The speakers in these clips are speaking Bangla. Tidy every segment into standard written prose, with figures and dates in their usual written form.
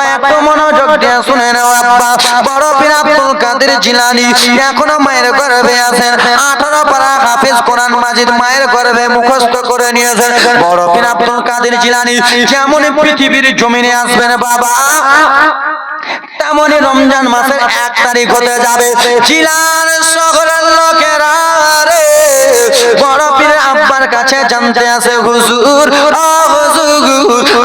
বাবা একটু মনোযোগ দিয়ে শুনে নাও আব্বা বড় পীর আব্দুল কাদের জিলানী এখনো মায়ের গর্ভে আছেন 18 পারা হাফেজ কোরআন মাজিদ মায়ের গর্ভে মুখস্থ করে নিয়েছেন বড় পীর আব্দুল কাদের জিলানী যেমন পৃথিবীর জমিনে আসবেন বাবা তেমনি রমজান মাসের 1 তারিখ হতে যাবে জিলান শহরের লোকেরা রে বড় পীর আব্বার কাছে জানতে আসে হুজুর ও হুজুর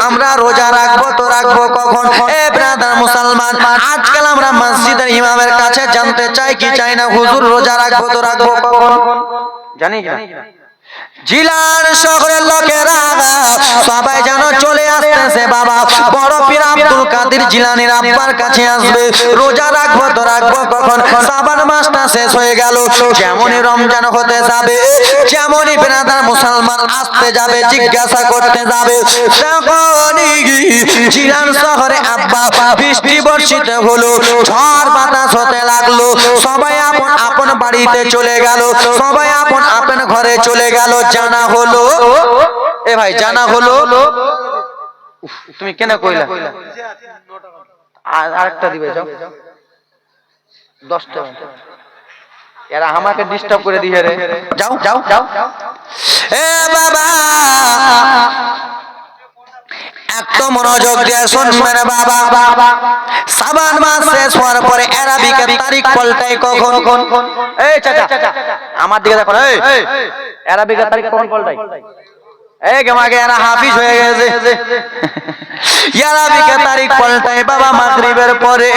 আমরা রোজা রাখবো তো রাখবো কখন এ ব্রাদার মুসলমান আজকাল আমরা মসজিদের ইমামের কাছে জানতে চাই কি চাই না হুজুর রোজা রাখবো তো রাখবো কখন জানি না জিলান শহরের লোকেরা সবাই যেন চলে আসতেছে বাবা বড় পীর আব্দুল কাদের জিলানীর আব্বার কাছে আসবে রোজা রাখবো তো রাখবো কখন শাবান মাসটা শেষ হয়ে গেল যেমনই রমজান হতে যাবে যেমনই ব্রাদার মুসলমান আসতে যাবে জিজ্ঞাসা করতে যাবে তখনই জিলান শহরে আব্বা বৃষ্টি বর্ষিত হলো ঝড় বাতাস হতে লাগলো সবাই আপন আপন বাড়িতে চলে গেল সবাই আপন আপন ঘরে চলে গেল জানা হলো এ ভাই জানা হলো তুমি কেন কইলা আরেকটা দিবে যাও 10টা এরা আমাকে ডিস্টার্ব করে দিয়ে রে যাও যাও যাও এ বাবা একটু মনোযোগ দিয়ে শুনবেন বাবা শাবান মাস শেষ হওয়ার পরে আরবিকের তারিখ পাল্টায় কখন এই চাচা আমার দিকে দেখো এই আরবিকের তারিখ কখন পাল্টায় এই গমাকে এরা হাফিজ হয়ে গেছে আরবিকের তারিখ পাল্টায় বাবা মাগরিবের পরে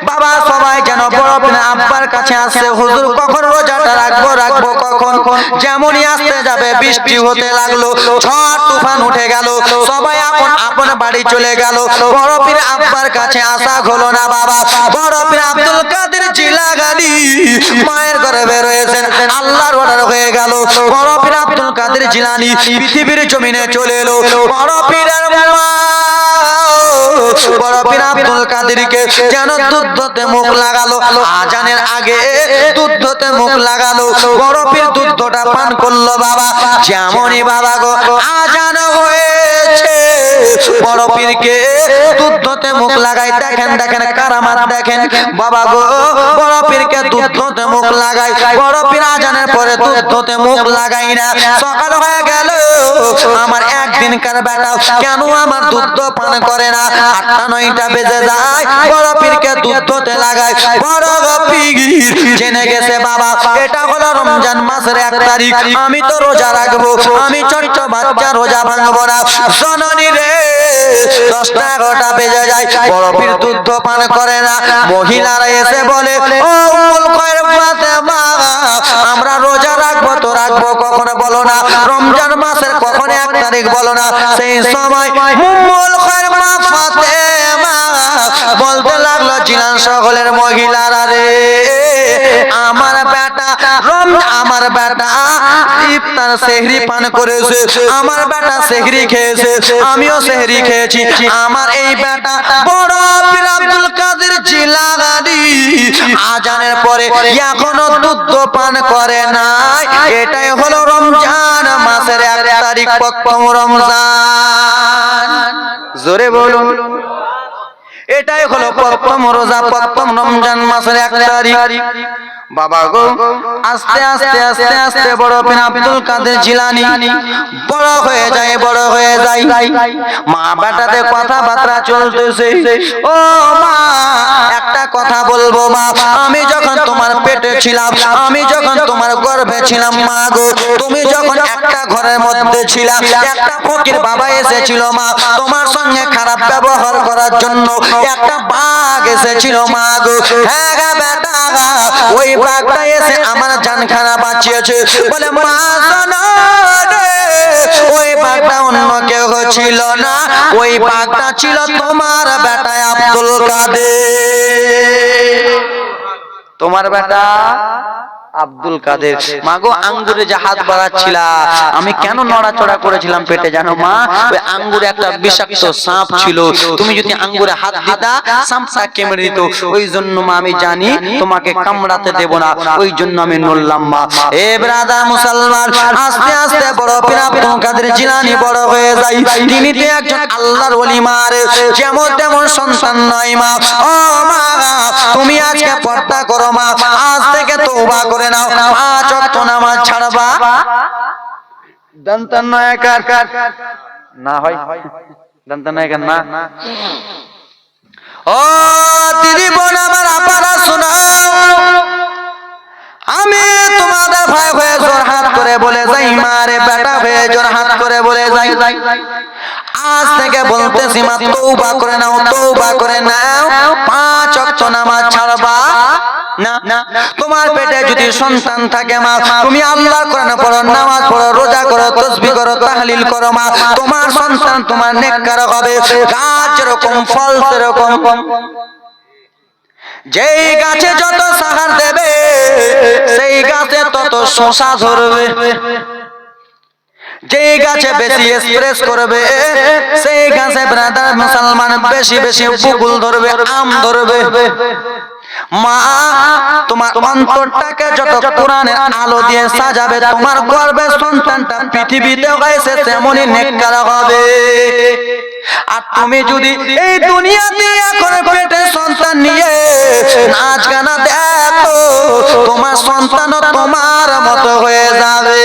বাবা সবাই যেন বড় পীর আব্বার কাছে আসে হুজুর কখন রোজাটা রাখবো রাখবো কখন যেমনই আসতে যাবে বৃষ্টি হতে লাগলো ঝড় তুফান উঠে গেল সবাই আপন আপন বাড়ি চলে গেল বড় পীর আব্বার কাছে আসা হলো না বাবা বড় পীর আব্দুল কাদের জিলানী মায়ের গর্ভে রয়েছেন আল্লাহর অর্ডার হয়ে গেল বড় পীর আব্দুল কাদের জিলানী পৃথিবীর জমিনে চলে এলো বড় পীরের মা বড় পীর আব্দুল কাদেরকে যেন দুধতে মুখ লাগালো আজানের আগে দুধতে মুখ লাগালো বড় পীর দুধটা পান করলো বাবা যেমনই বাবা গো আজান হয়েছে বড় পীরকে দুধতে মুখ লাগাই দেখেন দেখেন কারামাত দেখেন বাবা গো বড় পীরকে দুধতে মুখ লাগাই বড় পীর আজানের পরে দুধতে মুখ লাগাই না সকাল হয়ে গেল আমার একদিনকার বেটা কেন আমার দুধ পান করে না 8টা 9টা বেজে যায় বড় পীরকে দুধতে লাগাই বড় পীর জেনে গেছে বাবা এটা হলো রমজান মাসের 1 তারিখ আমি তো রোজা রাখবো আমি ছোট্ট বাচ্চা রোজা ভাঙবো না জননী রে 10টা 11টা বেজে যায় বড় পীর দুধ পান করে না মহিলারা এসে বলে ও উম্মুল খায়র ফাতেমা আমরা রোজা রাখবো তো রাখবো কখন বলো না রমজান মাসের কখন 1 তারিখ বলো না সেই সময় উম্মুল খায়র মা ফাতেমা বলতে লাগলো জিলান শহরের মহিলারা রে আমার বেটা ইফতার সেহরি পান করেছে আমার বেটা সেহরি খেয়েছে আমিও সেহরি খেয়েছি আমার এই বেটা বড় পীর আব্দুল কাদের জিলানী আজানের পরে এখনো দুধ পান করে নাই এটাই হলো রমজান মাসের 1 তারিখ প্রথম রমজান জোরে বলুন এটাই হলো প্রথম রোজা প্রথম রমজান মাসের 1 তারিখ বাবা গো আস্তে আস্তে আস্তে আস্তে বড় পীর আব্দুল কাদের জিলানী বড় হয়ে যায় মা বেটাতে কথাবার্তা চলতেছে ও মা একটা কথা বলবো মা আমি যখন তোমার পেটে ছিলাম আমি যখন তোমার গর্ভে ছিলাম মা গো তুমি যখন একটা ঘরের মধ্যে ছিলা একটা ফকির বাবা এসেছিল মা তোমার সঙ্গে খারাপ ব্যবহার করার জন্য একটা বাঘ এসেছিল মা গো হ্যাঁ গা বেটা ওই বাঘটা এসে আমার জানখানা বাঁচিয়েছে বলে মা শোনো রে ওই বাঘটা অন্য কেউ ছিল না ওই বাঘটা ছিল তোমার বেটা আব্দুল কাদের তোমার বেটা আব্দুল কাদের। মা গো আঙ্গুরে যে হাত বাড়াচ্ছিল আমি কেন নড়াচড়া করেছিলাম পেটে জানো মা? ওই আঙ্গুরে একটা বিষাক্ত সাপ ছিল, তুমি যদি আঙ্গুরে হাত দিতা সাপটা কেমড়ে দিত, ওই জন্য মা আমি জানি তোমাকে কামড়াতে দেব না, ওই জন্য আমি নড়লাম মা। এ ব্রাদার মুসলমান, আস্তে আস্তে বড় পীর আব্দুল কাদের জিলানী বড় হয়ে যায়। তিনি তো একজন আল্লাহর ওলি মা, যেমন তেমন সন্তান নয় মা। ও মা তুমি আজকে পর্দা করো মা, আজ থেকে তওবা করে নাও, 5 ওয়াক্ত নামাজ ছাড়বা। দন্তান নয়কার না হয়, দন্তান নয়কার না। ও দিদি বোন আমার আপারা শোনাও, আমি তোমাদের ভাই হয়ে জোর হাত করে বলে যাই, মারে বেটা হয়ে জোর হাত করে বলে যাই, আজ থেকে বলতেছি মা তওবা করে নাও, তওবা করে নাও, 5 ওয়াক্ত নামাজ ছাড়বা না। তোমার পেটে যদি সন্তান থাকে মা, তুমি আল্লাহর কোরআন পড়ো, নামাজ পড়ো, রোজা করো, তাসবিহ করো, তাহলিল করো মা, তোমার সন্তান তোমার নেককার হবে। গাছ যেরকম ফল সেরকম, যেই গাছে যত সাহার দেবে সেই গাছে তত শশা ধরবে, যে গাছে বেশি স্প্রেস করবে সেই গাছে ব্রাদার মুসলমান বেশি বেশি বকুল ধরবে, আম ধরবে। মা তোমার অন্তরটাকে যত কোরআনের আলো দিয়ে সাজাবে, তোমার গর্ভের সন্তানটা পৃথিবীতে হয়েছে তেমনই নেককার হবে। আর তুমি যদি এই দুনিয়াতে এখন পেটে সন্তান নিয়ে নাচ গানা দেখো, তোমার সন্তানও তোমার মতো হয়ে যাবে।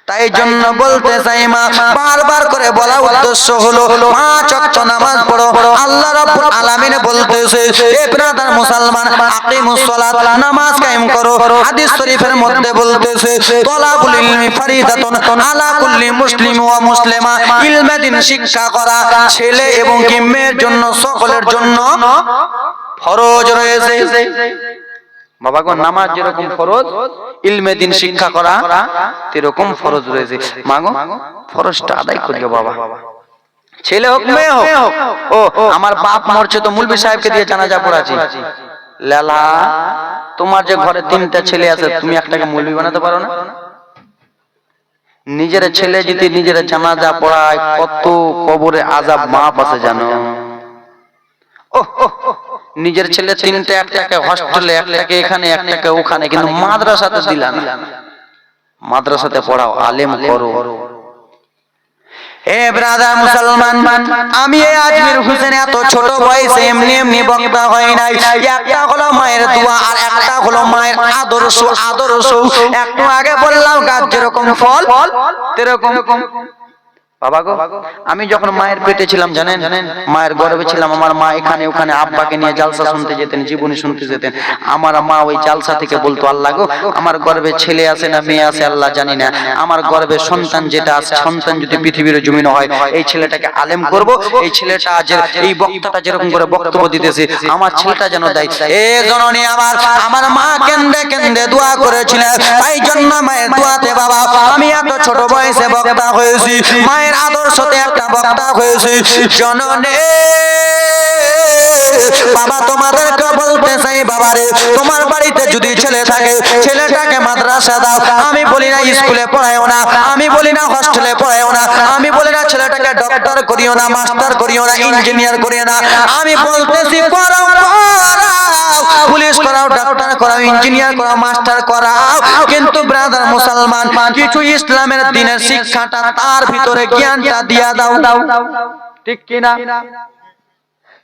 তাই জন্য বলতে চাই মা, বারবার করে বলা উদ্দেশ্য হলো 5 ওয়াক্ত নামাজ পড়ো। আল্লাহ রাব্বুল আলামিন বলতেছে, হে ব্রাদার মুসলমান, আকিমুস সালাত, নামাজ কায়েম করো। হাদিস শরীফের মধ্যে বলতেছে, তলাবুল ইলমি ফারিদাতুন আলা কুল্লি মুসলিম ওয়া মুসলিমা, ইলমে দ্বীন শিক্ষা করা ছেলে এবং মেয়ের জন্য সকলের জন্য ফরজ রয়েছে। বাবা গো, নামাজ যেরকম ফরজ, ইলমে দ্বীন শিক্ষা করা এরকম ফরজ রয়েছে। মা গো ফরজটা আদায় করিও বাবা, ছেলে হোক মেয়ে হোক। ও আমার বাপ মরছে তো মুলবি সাহেবকে দিয়ে জানাজা পড়াচ্ছি। লালা তোমার যে ঘরে 3টা ছেলে আছে, তুমি একটাকে মুলবি বানাতে পারো না? নিজের ছেলে যদি নিজের জানাজা পড়ায়, কত কবরে আযাব মাপ আছে জানো? নিজের ছেলে 3টা, একটাকে হস্টেলে, একটাকে এখানে, একটাকে ওখানে, কিন্তু মাদ্রাসাতে দিলা না। মাদ্রাসাতে পড়াও, আলেম করো। এ ব্রাদার মুসলমান, আমি এই আজমির হোসেন এত ছোট বয়সে এমনি এমনি বক্তা হয় নাই। একটা হলো মায়ের দোয়া, আর একটা হলো মায়ের আদর্শ। একটু আগে বললাম গাছ যেরকম ফল তেরকম। বাবা গো, আমি যখন মায়ের পেটে ছিলাম জানেন, মায়ের গর্ভে ছিলাম, আমার মা এখানে ওখানে আব্বাকে নিয়ে জালসা শুনতে যেতেন, জীবনী শুনতে যেতেন। আমার মা ওই জালসা থেকে বলতো, আল্লাহ গো আমার গর্ভে ছেলে আছে না মেয়ে আছে আল্লাহ জানি না, আমার গর্ভে সন্তান যেটা আছে, সন্তান যদি পৃথিবীর জমিনে হয়, এই ছেলেটাকে আলেম করব। এই ছেলেটা এই বক্তাটা যেরকম করে বক্তব্য দিতেছে, আমার ছেলেটা যেন দেয়। এ জননী আমার মা কেন্দে কেন্দে দোয়া করেছিলেন। তাই জন্য মায়ের দোয়াতে বাবা আমি এত ছোট বয়সে বক্তা হয়েছি, মায়ের আদর্শতে একটা বক্তা হয়েছে। জননী বাবা তোমাদেরকে বলতে চাই, বাবারে তোমার বাড়িতে যদি ছেলে থাকে, ছেলেটাকে মাদ্রাসা দাও। আমি বলি না স্কুলে পড়ায়ও না, আমি বলি না হস্টেলে পড়ায়ও না, আমি বলি না ছেলেটাকে ডক্টর করিও না, মাস্টার করিও না, ইঞ্জিনিয়ার করিও না। আমি বলতেছি পড়াও, পুলিশ করাও, ডক্টর করাও, ইঞ্জিনিয়ার করাও, মাস্টার করাও, কিন্তু ব্রাদার মুসলমান কিছু ইসলামের দ্বীনের শিক্ষাটা তার ভিতরে জ্ঞানটা দিয়া দাও। ঠিক কিনা?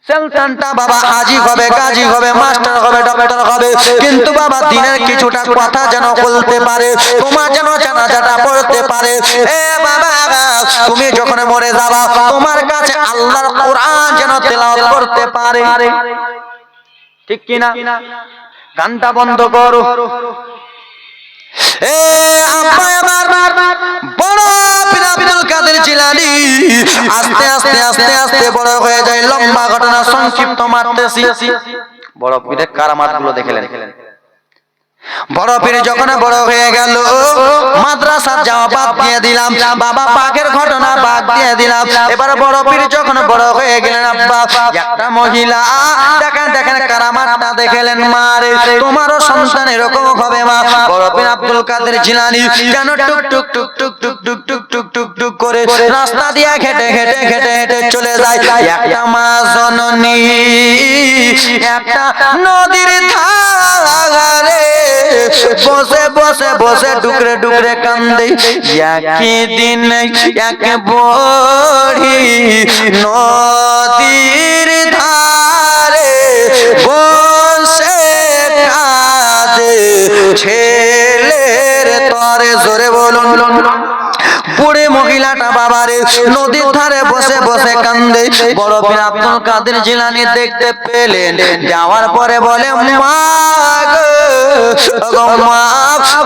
সন্তানটা বাবা হাজি হবে, গাজী হবে, মাস্টার হবে, ডক্টর হবে, কিন্তু বাবা দ্বীনের কিছুটা কথা যেন বলতে পারে, তোমার যেন জানাজাটা পড়তে পারে। এ বাবা তুমি যখন মরে যাবা, তোমার কাছে আল্লাহর কোরআন যেন তেলাওয়াত করতে পারে। ঠিক কিনা? গানটা বন্ধ করো। এ আব্বা আমার বড় পীর আব্দুল কাদের জিলানী আস্তে আস্তে আস্তে আস্তে বড় হয়ে যায়। লম্বা ঘটনা সংক্ষিপ্ত মারতেছি। বড় পীরের কারামাতগুলো দেখলেন। বড় পীর যখন বড় হয়ে গেল, মাদ্রাসা যাওয়া বাদ দিয়ে দিলাম। বাবা বাঘের ঘটনা, বাঘ দিয়ে দিলাম। এবার বড় পীর যখন বড় হয়ে গেলেন আব্বা, একটা মহিলা দেখেন দেখেন কারামাতটা দেখলেন, মা রে তোমারও সন্তান এরকম হবে মা। বড় পীর আব্দুল কাদের জিলানী কেন টুক টুক টুক টুক টুক টুক টুক টুক টুক টুক করে রাস্তা দিয়ে হেঁটে হেঁটে হেঁটে হেঁটে চলে যায়। একটা মা জননী একটা নদীর ধারে বসে বসে বসে ডুকরে ডুকরে কান্দে। একই দিন এক বড়ি নদীর ধারে বসে কাঁদে ছেলের তরে। জোরে বলুন। বুড়ি মহিলাটা বাবারে নদীর ধারে বসে বসে কান্দে। বড় পীর আব্দুল কাদের জিলানী দেখতে পেলেন, যাওয়ার পরে বলে, মা গো মা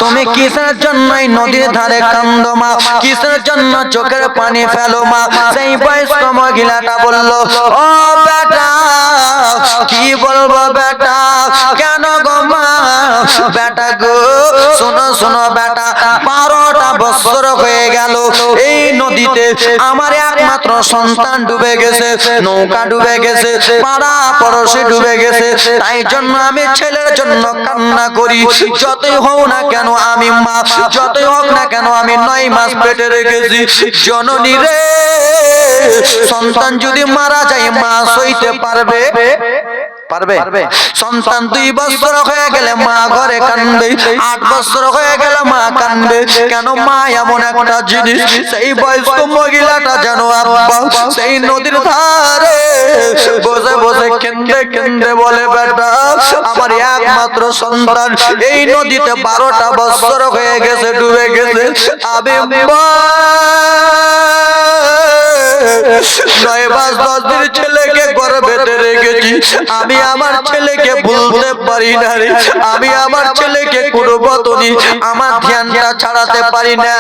তুমি কিসের জন্য এই নদীর ধারে কান্দো মা, কিসের জন্য চোখের পানি ফেলো মা? সেই বয়স্ক মহিলাটা বলল, ও বেটা কি বলবো বেটা, কেন গো মা? বেটা গো শোনো শোনো বেটা, 12টা বছর হয়ে গেল এই নদীতে আমার একমাত্র সন্তান ডুবে গেছে, নৌকা ডুবে গেছে, পাড়া পড়শি ডুবে গেছে। তাই জন্য আমি ছেলের জন্য কান্না করি। যতই হোক না কেন আমি মা, যতই হোক না কেন আমি 9 মাস পেটে রেখেছি। জননী রে সন্তান যদি মারা যায় মা সইতে পারবে? পারবে? সন্তান 2 বছর হয়ে গেলে মা ঘরে কান্দে, 8 বছর হয়ে গেলে মা কান্দে। কেন মা এমন একটা জিনিস। সেই বয়স্ক মহিলাটা যেন আব্বা সেই নদীর ধারে বসে বসে কেন্দে কেন্দে বলে, বেটা আমার একমাত্র সন্তান এই নদীতে 12টা বছর হয়ে গেছে ডুবে গেছে। আমি 9 মাস 10 দিন ছেলেকে গর্ভে রেখেছি। আমি আমার ছেলেকে ভুলতে পারি না রে, আমি আমার ছেলেকে কোনো বতনি আমার ধ্যানটা ছাড়াতে পারি না।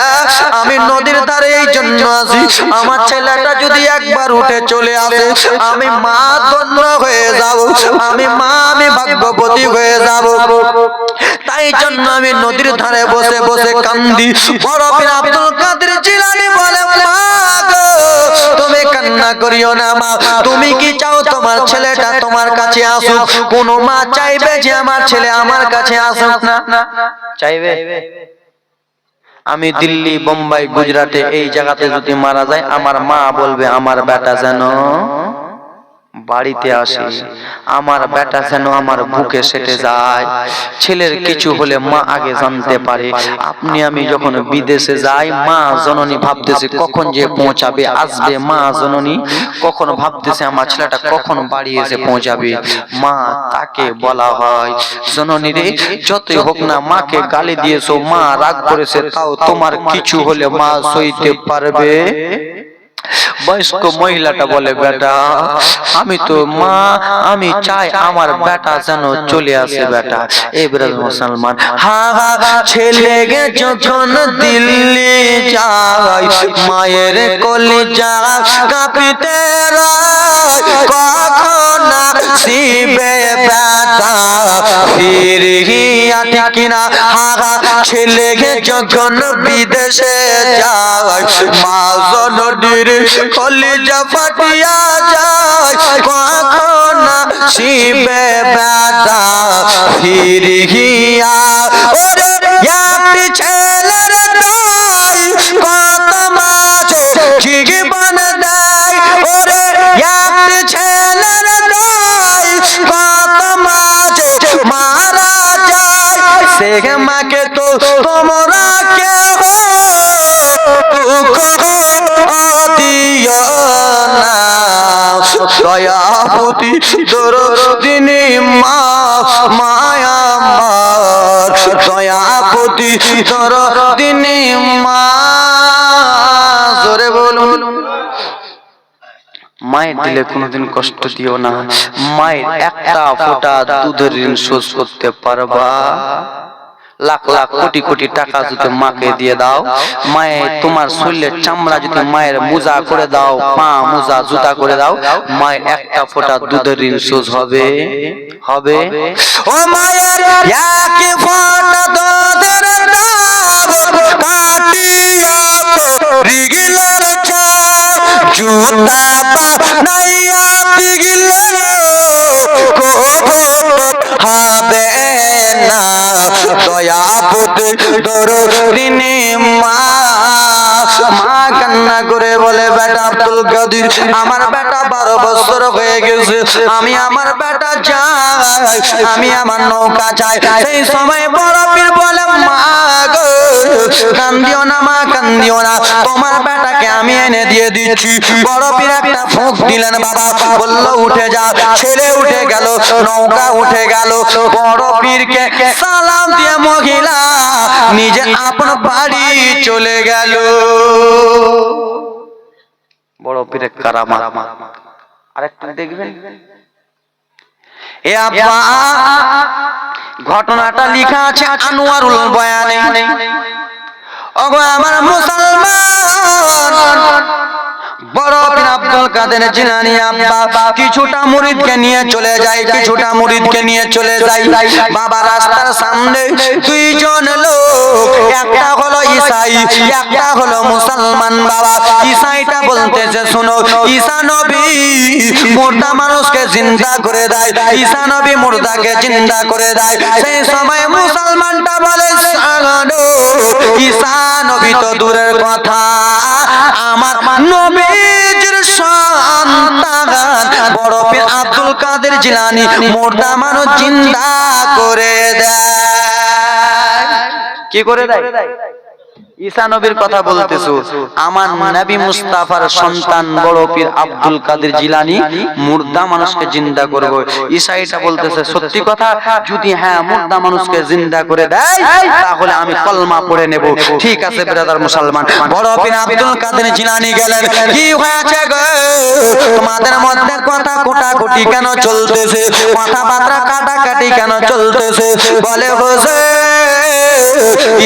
আমি নদীর ধারে এই জন্য আসি, আমার ছেলেটা যদি একবার উঠে চলে আসে আমি মা ধন্য হয়ে যাব, আমি মা আমি ভাগ্যবতী হয়ে যাব। তাই জন্য আমি নদীর ধারে বসে বসে কান্দি। বড় পীর আব্দুল কাদের জিলানী বলে, মা গো তুমি কান্না করিও না মা, তুমি কি চাও তোমার ছেলেটা তোমার কাছে আসুক? কোন মা চাইবে যে আমার ছেলে আমার কাছে আসুক না? চাইবে? আমি দিল্লি বোম্বাই গুজরাটে এই জায়গাতে যদি মারা যায় আমার মা বলবে আমার বেটা যেন বাড়িতে আসে, আমার বেটা যেন আমার বুকে সেটে যায়। ছেলের কিছু হলে মা আগে জানতে পারে। আপনি আমি যখন বিদেশে যাই মা জননী ভাবতেছে কখন যে পৌঁছাবে, আসবে মা জননী কখন ভাবতেছে আমার ছেলেটা কখন বাড়ি এসে পৌঁছাবে। মা তাকে বলা হয়, জননী রে যতই হোক না মাকে গালি দিয়েছো, মা রাগ করেছে, তাও তোমার কিছু হলে মা সইতে পারবে? বয়স্ক মহিলাটা বলে, বেটা আমি তো মা, আমি চাই আমার বেটা যেন চলে আসে বেটা। এবারে মুসলমান হা হা ছেলে যখন দিল্লি যায় মায়ের কলিজা কাঁপিতে রয়, কখন আসিবে বেটা ফিরিয়া, ঠিক কিনা? হা হা ছেলে যখন বিদেশে যায় মা জননীর কলিজা ফাটিয়া যায়, কখন আসিবে বেটা ফিরিয়া। ওরে একটি ছেলের নাই কত মাছ জীবন দেয়, ওরে একটি ছেলের নাই কত মাছ মারা যায়, সে মাকে তো তোমরা কেউ দিও না। দয়াপতি দরদিনী মা মায়ামার, দয়াপতি দরদিনী মা। জোরে বলুন। মায়ের দিলে কোনোদিন কষ্ট দিও না। মায়ের একটা ফোঁটা দুধের ঋণ শোধ করতে পারবা? লাখ লাখ কোটি কোটি টাকা যদি মাকে দিয়ে দাও, মায়ের তোমার শরীরের চামড়া যদি মায়ের মোজা করে দাও, পা মোজা জুতা করে দাও, মায়ের একটা ফোঁটা দুধের ঋণ শোধ হবে? হবে? ও মায়ের এক ফোঁটা দুধের দাম কাটিয়া রিগিলের চাপ, জুতা বানাইয়া দিলে হবে না দয়াবতী দরদিনী মা। মা কান্না করে বলে বেটা আব্দুল কাদের আমার বেটা 12 বছর হয়ে গেছে, আমি আমার বেটা চাই, আমি আমার নৌকা চাই। সেই সময় বড় পীর বলে মা গো কান্দিও না মা, কান্দিও না, তোমার বেটাকে আমি এনে দিয়ে দিচ্ছি। বড় পীর একটা ফুঁক দিলেন বাবা, বলল উঠে যা। ছেলে উঠে গেল, নৌকা উঠে গেল। বড় পীরকে সালাম দিয়ে মহিলা নিজে আপন বাড়ি চলে গেল। বড় পীরের কারামাত আরেকটু দেখবেন। এ আব্বা ঘটনাটা লেখা আছে আনোয়ারুল বয়ানে। ওগো আমার মুসলমান, বড় পীর আব্দুল কাদের জিলানী আব্বা কিছুটা মুরিদকে নিয়ে চলে যায়, কিছুটা মুরিদকে নিয়ে চলে যায়। বাবা রাস্তার সামনে দুইজন লোক, একটা হলো ঈসাই, একটা হলো মুসলমান। বাবা ঈসাইটা বলতেছে শোনো, ঈসা নবী মুর্দা মানুষকে জিন্দা করে দেয়, ঈসা নবী মুর্দাকে জিন্দা করে দেয়। সেই সময় মুসলমানটা বলে ঈসা নবী তো দূরের কথা, আমার নবীর সন্তান বড় পীর আব্দুল কাদের জিলানী মুর্দা মানুষ জিন্দা করে দেয়। কি করে দেয়? ঈসা নবীর কথা বলতেছো, আমার নবী মুস্তাফার সন্তান বড় পীর আব্দুল কাদের জিলানী মুর্দা মানুষকে জিন্দা করবে। ঈসা এটা বলতেছে সত্যি কথা, যদি হ্যাঁ মুর্দা মানুষকে জিন্দা করে দেয় তাহলে আমি কলমা পড়ে নেব। ঠিক আছে ব্রাদার মুসলমান, বড় পীর আব্দুল কাদের জিলানী গেলেন। কি হয়েছে গো তোমাদের মধ্যে কথা কোটাকুটি কেন চলতেছে, কথাবার্তা কাটাকাটি কেন চলতেছে? বলে হুজুর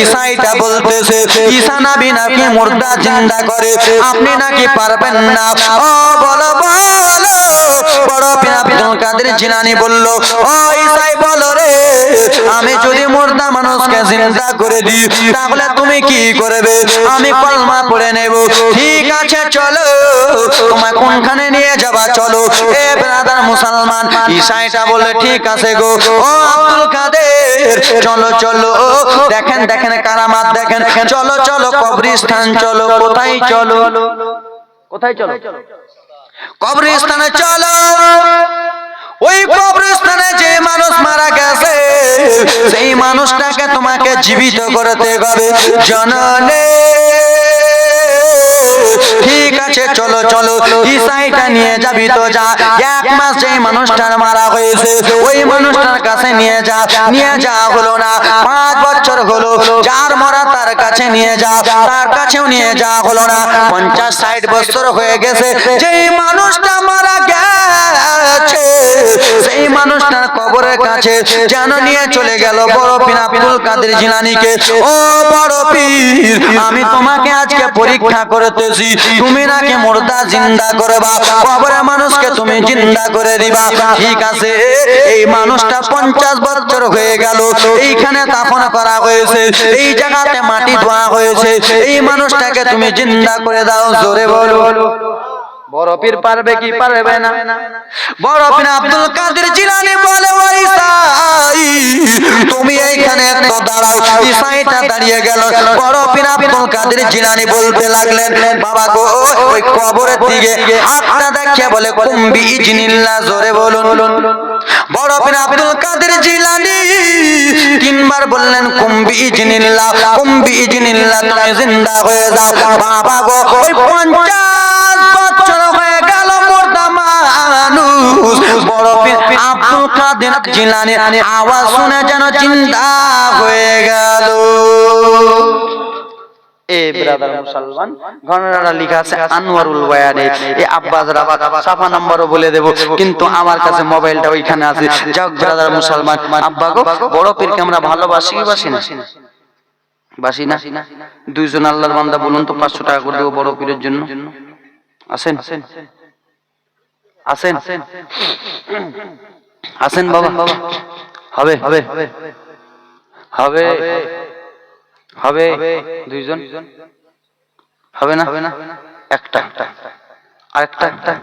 ঈসাইটা বলতেছে ঈসা নবী নাকি মুর্দা জিন্দা করে, আপনি নাকি পারবেন না। ও বলো বলো। বড় পীর আব্দুল কাদের জিলানী বলল ও ঈসাই বলো রে, আমি যদি মুর্দা মানুষকে জিন্দা করে দিই তাহলে তুমি কি করবে? আমি কলমা পড়ে নেব। ঠিক আছে চলো, তোমায় কোনখানে নিয়ে যাবা চলো। এ ব্রাদার মুসলমান, ঈসাইটা বলে ঠিক আছে গো ও আব্দুল কাদের চলো চলো, দেখেন দেখেন কারামাত দেখেন, চলো চলো কবরস্থান চলো। কোথায় চলো? কোথায় চলো? কবরস্থানে চলো। ওই কবরস্থানে যে মানুষ মারা গেছে সেই মানুষটাকে তোমাকে জীবিত করতে হবে জননে। ঠিক আছে চলো চলো, ঈসাইটা নিয়ে যাবি তো যা। 1 মাস যে মানুষটার মারা হয়েছে ওই মানুষটার কাছে নিয়ে যা। নিয়ে যা হলো না, 5 বছর হলো যার মরা তার কাছে নিয়ে যা, তার কাছেও নিয়ে যা হলো না। 50-60 বছর হয়ে গেছে যেই মানুষটা মারা গেছে সেই মানুষটার কবরের কাছে যেন নিয়ে চলে গেল বড় পীর আব্দুল কাদের জিলানীকে। ও বড় পীর, আমি তোমাকে আজকে পরীক্ষা করতেছি, তুমি নাকি মুর্দা জিন্দা করবা, কবরের মানুষকে তুমি জিন্দা করে দিবা। ঠিক আছে, এই মানুষটা 50 বছর হয়ে গেল এইখানে দাফন করা হয়েছে, এই জায়গাতে মাটি ধোয়া হয়েছে, এই মানুষটাকে তুমি জিন্দা করে দাও। জোরে বলো। বড় পীর পারবে কি পারবে না? বড় পীর আব্দুল কাদের জিলানী বলে ও ঈসাই তুমি এইখানে তো দাঁড়াও। ঈসাইটা দাঁড়িয়ে গেল। বড় পীর আব্দুল কাদের জিলানী বলতে লাগলেন বাবা গো ওই কবরের দিকে হাতটা দেখিয়ে বলে কুম বিইজনিল্লাহ। জোরে বলুন। বড় পীর আব্দুল কাদের জিলানী 3 বার বললেন কুম বিইজনিল্লাহ, কুম বিইজনিল্লাহ, তুমি জিন্দা হয়ে যাও। বাবা গো ওই 50 বছর হয়ে গেল মুর্দা মানুষ বড় পীর আব্দুল কাদের জিলানীর আওয়াজ শুনে যেন জিন্দা হয়ে গেল। এ ব্রাদার মুসলমান, ঘটনাটা লেখা আছে আনোয়ারুল বয়ানে। এ আব্বাস রাবাত সাফা নাম্বারও বলে দেব, কিন্তু আমার কাছে মোবাইলটা ওইখানে আছে। যাও ব্রাদার মুসলমান, আব্বা গো বড় পীরকে আমরা ভালোবাসি কি বাসি না? বাসি না? 2 জন আল্লাহর বান্দা বলুন তো 500 টাকা করে দেব বড় পীরের জন্য। আসেন আসেন আসেন বাবা। হবে হবে হবে হবে 2 জন হবে না? একটা আরেকটা